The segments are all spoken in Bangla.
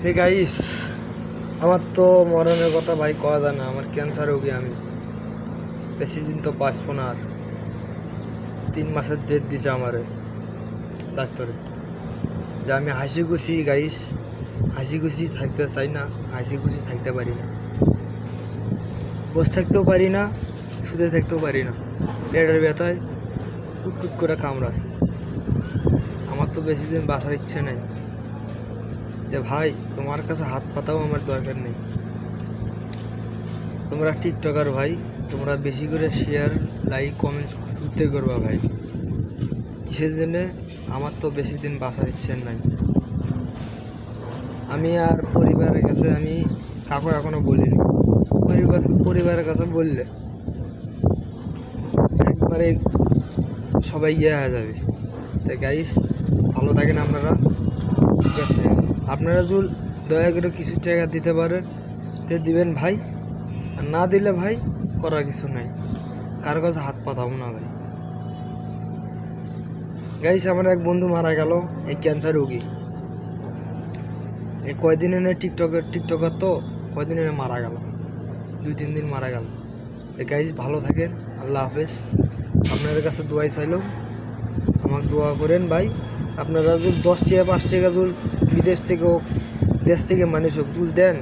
হে গাইস, আমার তো মরণের কথা ভাই কওয়া যায় না। আমার ক্যান্সার রোগী, আমি বেশি দিন তো বাঁচবো না। আর 3 মাসের ডেট দিছে আমারে ডাক্তারে, যে আমি হাসি খুশি গাইস, হাসি খুশি থাকতে চাই না, হাসি খুশি থাকতে পারি না, বসে থাকতেও পারি না, শুতে থাকতেও পারি না। পেটের ব্যথায় কুটকুট করে কামড়ায়। আমার তো বেশি দিন বাঁচার ইচ্ছে নেই। যে ভাই, তোমার কাছে হাত পাতাও আমার দরকার নেই। তোমরা টিকটকার ভাই, তোমরা বেশি করে শেয়ার, লাইক, কমেন্ট করতে করবা ভাই। কিসের জন্যে? আমার তো বেশি দিন বাঁচার ইচ্ছে নাই। আমি আর পরিবারের কাছে আমি কাকু এখনো বলিনি। পরিবারের কাছে বললে একবারে সবাই হয়ে যাবে। তাই গাইস, ভালো থাকেন আপনারা, ঠিক আছে? আপনারা যদি দয়া করে কিছু টাকা দিতে পারেন তো দিবেন ভাই, আর না দিলে ভাই করার কিছু নাই। কারো কাছে হাত পাতাবো না ভাই। গাইস, আমার এক বন্ধু মারা গেল, এই ক্যান্সার রোগী। এই কয়দিন এনে টিকটকার তো কয়দিন এনে মারা গেল, 2-3 দিন মারা গেল। এই গাইস, ভালো থাকেন, আল্লাহ হাফেজ। আপনাদের কাছে দোয়াই চাইলাম, আমাকে দোয়া করেন ভাই। আপনারা যদি 10 টাকা 5 টাকা যদি বিদেশ থেকে হোক, দেশ থেকে মানুষ হোক তুল দেন,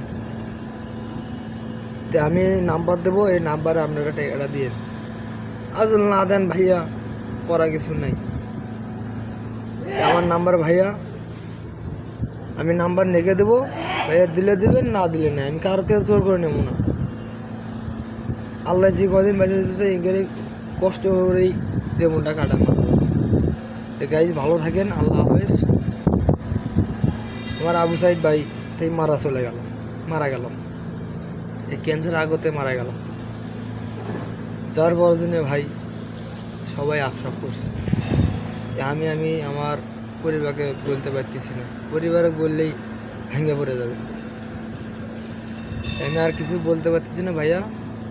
তো আমি নাম্বার দেবো, এই নাম্বারে আপনারা টাকাটা দিয়েন। আজ না দেন ভাইয়া, করা কিছু নাই। আমার নাম্বার ভাইয়া, আমি নাম্বার লিখে দেবো, ভাইয়া দিলে দেবেন, না দিলে না। আমি কারো থেকে জোর করে নেবো না। আল্লাহ যে কদিন বেঁচে দিতেছে এগুলি কষ্ট করেই জীবনটা কাটানো। গাইজ, ভালো থাকেন, আল্লাহ হাফেজ। আমার আবু সাইদ ভাই থেকে মারা গেল এই ক্যান্সার আগতে মারা গেল। যার বড়দিনে ভাই সবাই আফসোস করছে। আমি আমার পরিবারকে বলতে পারতেছি না, পরিবারে বললেই ভেঙে পড়ে যাবে। আমি আর কিছু বলতে পারতেছি না ভাইয়া।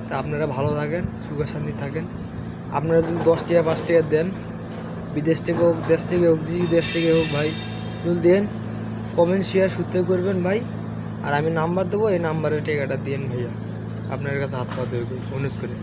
তা আপনারা ভালো থাকেন, সুখে শান্তি থাকেন। আপনারা যদি 10 টাকা 5 টাকা দেন, বিদেশ থেকে হোক, দেশ থেকে হোক, যে দেশ থেকে হোক ভাই, যদি দেন, কমেন্ট শেয়ার শুনতে করবেন ভাই। আর আমি নাম্বার দেবো, এই নাম্বারে টাকাটা দিন ভাইয়া। আপনার কাছে হাত পা দেবে অনুরোধ করে।